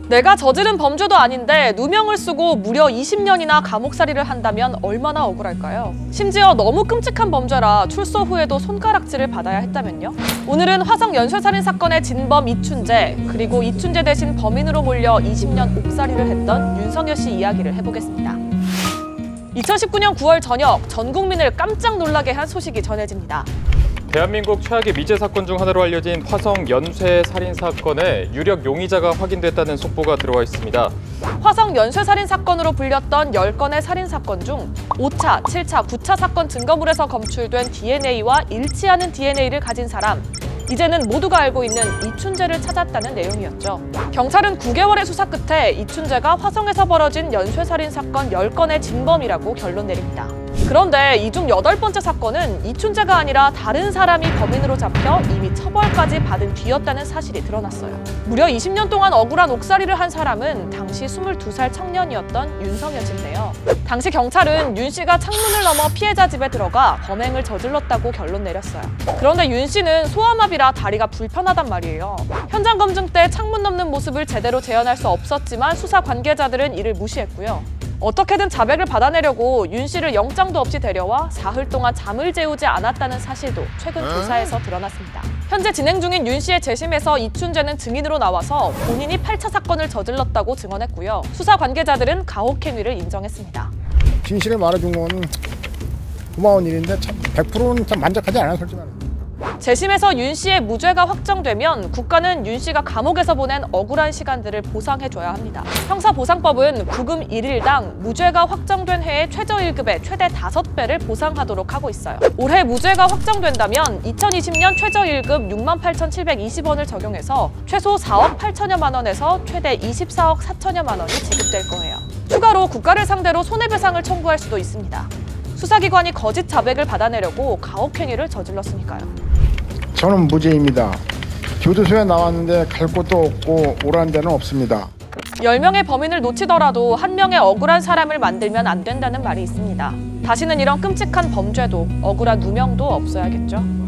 내가 저지른 범죄도 아닌데 누명을 쓰고 무려 20년이나 감옥살이를 한다면 얼마나 억울할까요? 심지어 너무 끔찍한 범죄라 출소 후에도 손가락질을 받아야 했다면요? 오늘은 화성 연쇄살인 사건의 진범 이춘재, 그리고 이춘재 대신 범인으로 몰려 20년 옥살이를 했던 윤석열 씨 이야기를 해보겠습니다. 2019년 9월 저녁, 전 국민을 깜짝 놀라게 한 소식이 전해집니다. 대한민국 최악의 미제 사건 중 하나로 알려진 화성 연쇄 살인 사건에 유력 용의자가 확인됐다는 속보가 들어와 있습니다. 화성 연쇄 살인 사건으로 불렸던 10건의 살인 사건 중 5차, 7차, 9차 사건 증거물에서 검출된 DNA와 일치하는 DNA를 가진 사람, 이제는 모두가 알고 있는 이춘재를 찾았다는 내용이었죠. 경찰은 9개월의 수사 끝에 이춘재가 화성에서 벌어진 연쇄살인 사건 10건의 진범이라고 결론 내립니다. 그런데 이 중 8번째 사건은 이춘재가 아니라 다른 사람이 범인으로 잡혀 이미 처벌까지 받은 뒤였다는 사실이 드러났어요. 무려 20년 동안 억울한 옥살이를 한 사람은 당시 22살 청년이었던 윤석열 씨인데요. 당시 경찰은 윤 씨가 창문을 넘어 피해자 집에 들어가 범행을 저질렀다고 결론 내렸어요. 그런데 윤 씨는 소아마비라 다리가 불편하단 말이에요. 현장 검증 때 창문 넘는 모습을 제대로 재현할 수 없었지만 수사 관계자들은 이를 무시했고요. 어떻게든 자백을 받아내려고 윤 씨를 영장도 없이 데려와 사흘 동안 잠을 재우지 않았다는 사실도 최근 조사에서 드러났습니다. 현재 진행 중인 윤 씨의 재심에서 이춘재는 증인으로 나와서 본인이 8차 사건을 저질렀다고 증언했고요. 수사 관계자들은 가혹행위를 인정했습니다. 진실을 말해준 건 고마운 일인데 참 100%는 참 만족하지 않아요, 솔직히 말해서. 재심에서 윤 씨의 무죄가 확정되면 국가는 윤 씨가 감옥에서 보낸 억울한 시간들을 보상해줘야 합니다. 형사보상법은 구금 1일당 무죄가 확정된 해의 최저 1급의 최대 5배를 보상하도록 하고 있어요. 올해 무죄가 확정된다면 2020년 최저 1급 68,720원을 적용해서 최소 4억 8천여만 원에서 최대 24억 4천여만 원이 지급될 거예요. 추가로 국가를 상대로 손해배상을 청구할 수도 있습니다. 수사기관이 거짓 자백을 받아내려고 가혹행위를 저질렀으니까요. 저는 무죄입니다. 교도소에 나왔는데 갈 곳도 없고 오라는 데는 없습니다. 10명의 범인을 놓치더라도 한 명의 억울한 사람을 만들면 안 된다는 말이 있습니다. 다시는 이런 끔찍한 범죄도 억울한 누명도 없어야겠죠.